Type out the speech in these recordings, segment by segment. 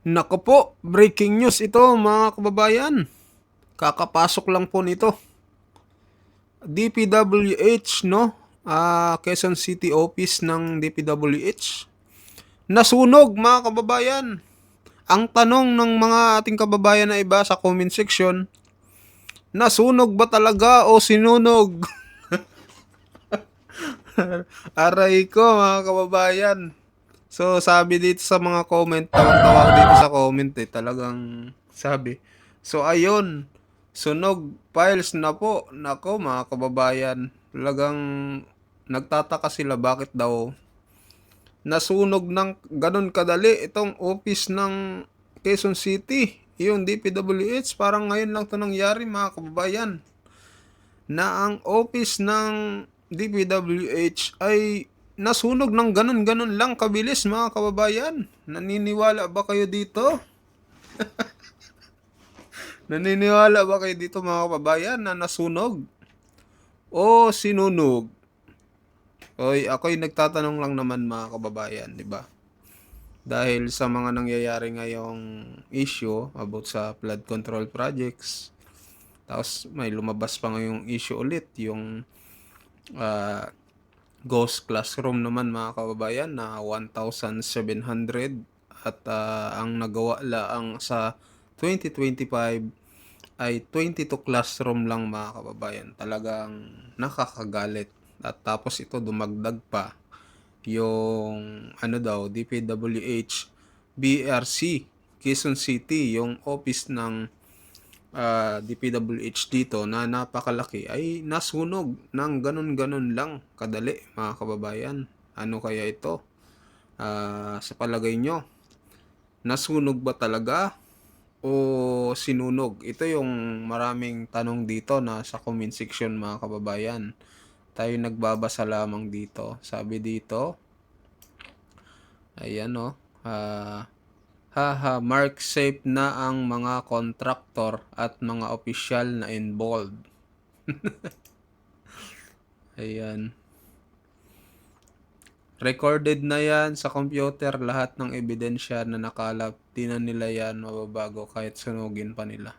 Naku po, breaking news ito mga kababayan. Kakapasok lang po nito. DPWH, no? Quezon City Office ng DPWH. Nasunog mga kababayan. Ang tanong ng mga ating kababayan na iba sa comment section, nasunog ba talaga o sinunog? Aray ko mga kababayan. So sabi dito sa mga comment, tawang-tawa ako dito sa comment talagang sabi. So ayun, sunog files na po. Nako mga kababayan, talagang nagtataka sila bakit daw nasunog ng ganun kadali itong office ng Quezon City. Yung DPWH, parang ngayon lang to nangyari mga kababayan. Na ang office ng DPWH ay nasunog ng ganun-ganun lang kabilis mga kababayan. Naniniwala ba kayo dito? Naniniwala ba kayo dito mga kababayan na nasunog o sinunog? Oy, ako'y nagtatanong lang naman mga kababayan, di ba? Dahil sa mga nangyayari ngayong issue about sa flood control projects, tapos may lumabas pa ngayong issue ulit, yung ah, ghost classroom naman mga kababayan na 1,700 at ang nagawa laang sa 2025 ay 22 classroom lang mga kababayan. Talagang nakakagalit. At tapos ito dumagdag pa yung ano daw DPWH BRC Quezon City, yung office ng DPWH dito na napakalaki ay nasunog ng ganun-ganun lang kadali mga kababayan. Ano kaya ito? Sa palagay nyo, nasunog ba talaga o sinunog? Ito yung maraming tanong dito na sa comment section mga kababayan. Tayo nagbabasa lamang dito. Sabi dito, ayan o, haha, mark safe na ang mga kontraktor at mga opisyal na involved. Ayan. Recorded na yan sa computer lahat ng ebidensya na nakalap. Di na nila yan mababago kahit sunugin pa nila.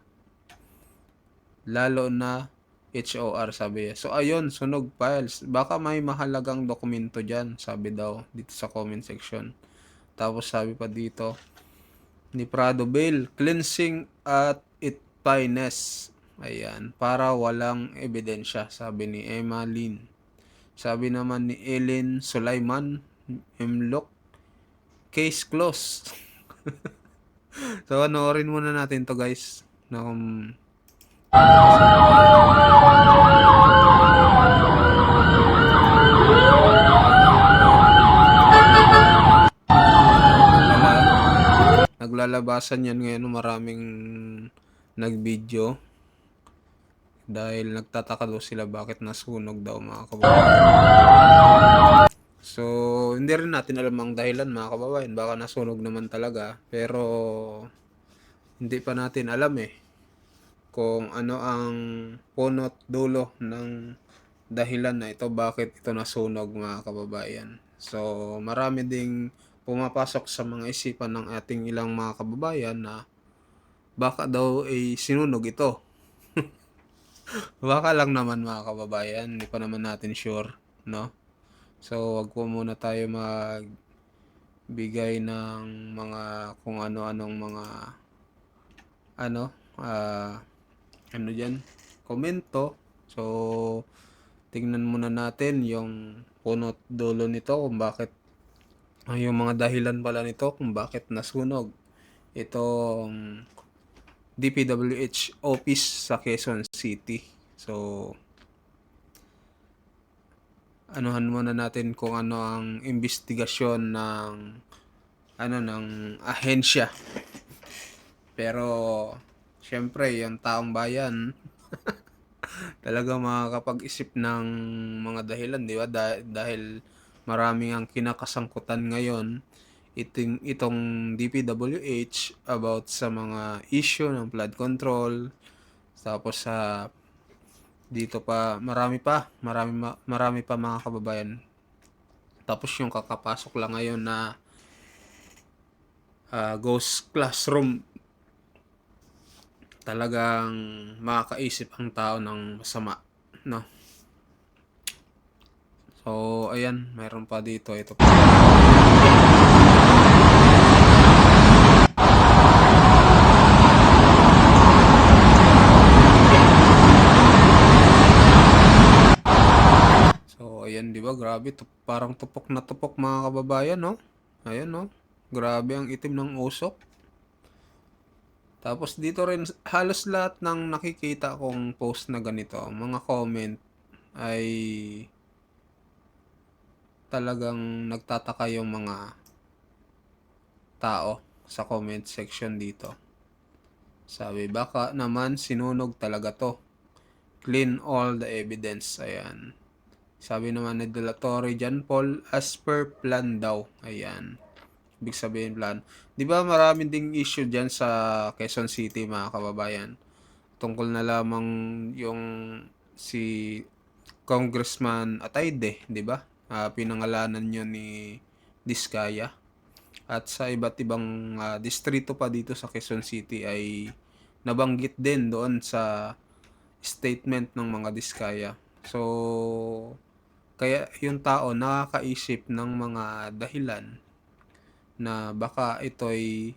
Lalo na HOR sabi niya. So ayun, sunog files. Baka may mahalagang dokumento dyan, sabi daw dito sa comment section. Tapos sabi pa dito, ni Prado Bale, cleansing at it finest. Ayan, para walang ebidensya, sabi ni Emma Lynn. Sabi naman ni Ellen Sulaiman, Mlock, case closed. So, panoorin muna natin to guys. Na naglalabasan yan ngayon, maraming nag-video dahil nagtataka daw sila bakit nasunog daw mga kababayan. So, hindi rin natin alam ang dahilan mga kababayan. Baka nasunog naman talaga. Pero, hindi pa natin alam kung ano ang punot dulo ng dahilan na ito, bakit ito nasunog mga kababayan. So, marami ding pumapasok sa mga isipan ng ating ilang mga kababayan na baka daw ay sinunog ito. Baka lang naman mga kababayan, hindi pa naman natin sure, no? So, wag po muna tayo magbigay ng mga kung ano-anong mga ano, ano dyan, komento. So, tingnan muna natin yung punot dulo nito kung bakit yung mga dahilan pala nito kung bakit nasunog itong DPWH office sa Quezon City. So, anuhan muna natin kung ano ang investigasyon ng ng ahensya. Pero syempre, yung taong bayan talaga makakapag-isip ng mga dahilan, di ba? Dahil maraming ang kinakasangkutan ngayon itong DPWH about sa mga issue ng flood control. Tapos sa dito pa marami pa mga kababayan. Tapos yung kakapasok lang ngayon na ghost classroom. Talagang makakaisip ang tao ng masama, no? So, ayan, mayroon pa dito. Ito pa. So, ayan, di ba? Grabe. Parang tupok na tupok, mga kababayan, no? Ayan, no? Grabe ang itim ng usok. Tapos dito rin, halos lahat ng nakikita kong post na ganito, mga comment ay talagang nagtataka yung mga tao sa comment section dito. Sabi, baka naman sinunog talaga to. Clean all the evidence. Ayan. Sabi naman ni De La Torre John Paul, as per plan daw. Ayan. Ibig sabihin plan. Di ba maraming ding issue dyan sa Quezon City, mga kababayan? Tungkol na lamang yung si Congressman Atayde, di ba? Pinangalanan nyo ni Diskaya. At sa iba't ibang distrito pa dito sa Quezon City ay nabanggit din doon sa statement ng mga Diskaya. So, kaya yung tao nakakaisip ng mga dahilan na baka ito'y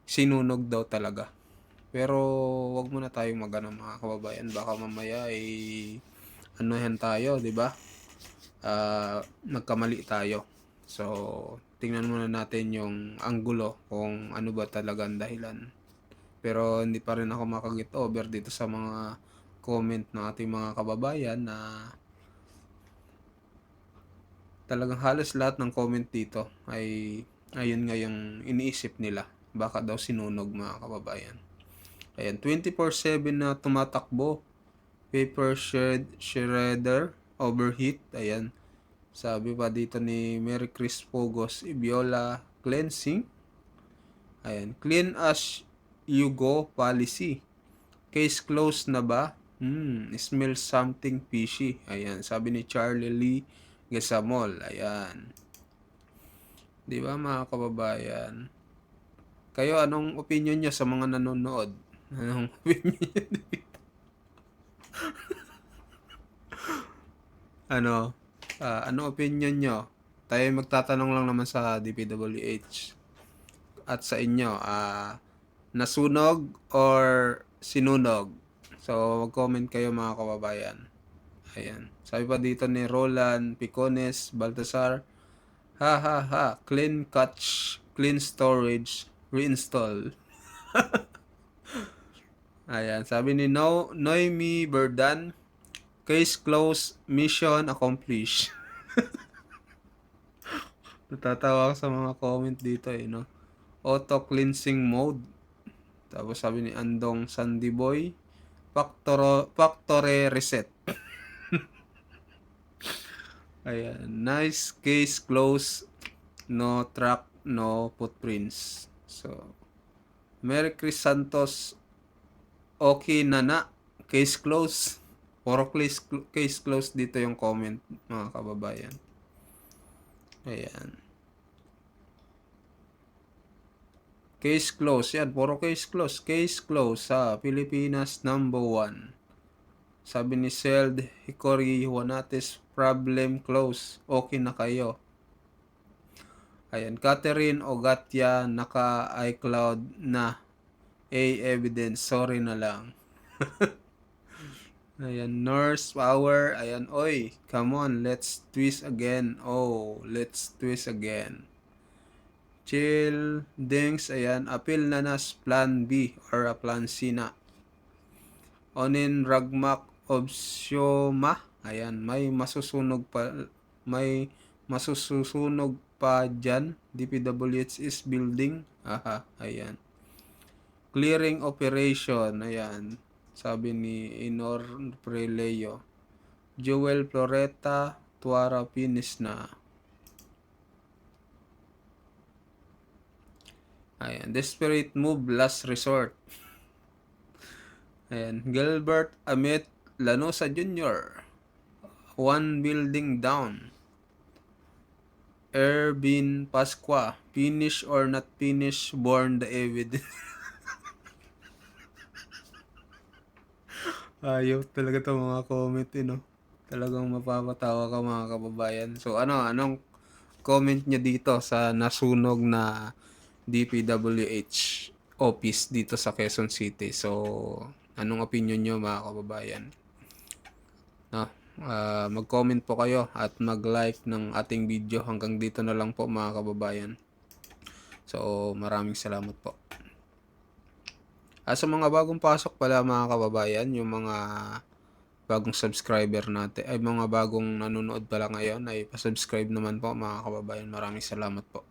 sinunog daw talaga. Pero wag muna tayong magano, mga kababayan, baka mamaya ay ano yan tayo, 'di ba? Nagkamali tayo. So, tingnan muna natin yung anggulo kung ano ba talaga ang dahilan. Pero hindi pa rin ako makaget over dito sa mga comment ng ating mga kababayan na talagang halos lahat ng comment dito ay ayun nga yung iniisip nila. Baka daw sinunog, mga kababayan. Ayan, 24/7 na tumatakbo. Paper shredder overheat. Ayan. Sabi pa dito ni Mary Chris Pogos, Ibiola cleansing. Ayan, clean as you go policy. Case closed na ba? Smell something fishy. Ayan, sabi ni Charlie Lee Gesamol. Ayan. Di ba, mga kababayan? Kayo, anong opinion nyo sa mga nanonood? Anong opinion nyo? Ano opinion nyo? Tayo magtatanong lang naman sa DPWH. At sa inyo, nasunog or sinunog? So, mag-comment kayo, mga kababayan. Ayan. Sabi pa dito ni Roland Picones Baltasar, ha ha ha, clean catch, clean storage, reinstall. Ayan. Sabi ni Noemi Berdan, case closed, mission accomplished. Natatawa ako sa mga comment dito no? Auto cleansing mode. Tapos sabi ni Andong Sandiboy, factory reset. Ayan. Nice case close. No track, no footprints. So, Mary Chris Santos, okay na. Case close. Puro case close dito yung comment, mga kababayan. Ayan. Case close. Yan, puro case close. Case close sa Pilipinas #1. Sabi ni Seld Hikori Juanates, problem close. Okay na kayo. Ayan, Catherine Ogatya, naka-iCloud na. Evidence, sorry na lang. Ayan, Nurse Power. Ayan, oy, come on, let's twist again. Oh, let's twist again. Chill Dings, ayan, appeal na nas plan B or a plan C na. Onin Ragmak Obsyoma, ayan, may masusunog pa dyan. DPWH is building. Aha, ayan. Clearing operation, ayan. Sabi ni Inor Preleo. Joel Floreta, Tuara finish na. Ayan, desperate move, last resort. Ayan, Gilbert Amit Lanosa Jr. One building down. Ervin Pasqua, finish or not finish, born the evidence. Ayaw talaga 'tong mga comment, no? Talagang mapapatawa ka mga kababayan. So anong comment niya dito sa nasunog na DPWH office dito sa Quezon City? So anong opinion niyo mga kababayan? No? Mag-comment po kayo at mag-like ng ating video. Hanggang dito na lang po mga kababayan. So maraming salamat po. Sa mga bagong pasok pala mga kababayan, yung mga bagong subscriber natin, ay mga bagong nanonood pala ngayon, ay pa-subscribe naman po mga kababayan. Maraming salamat po.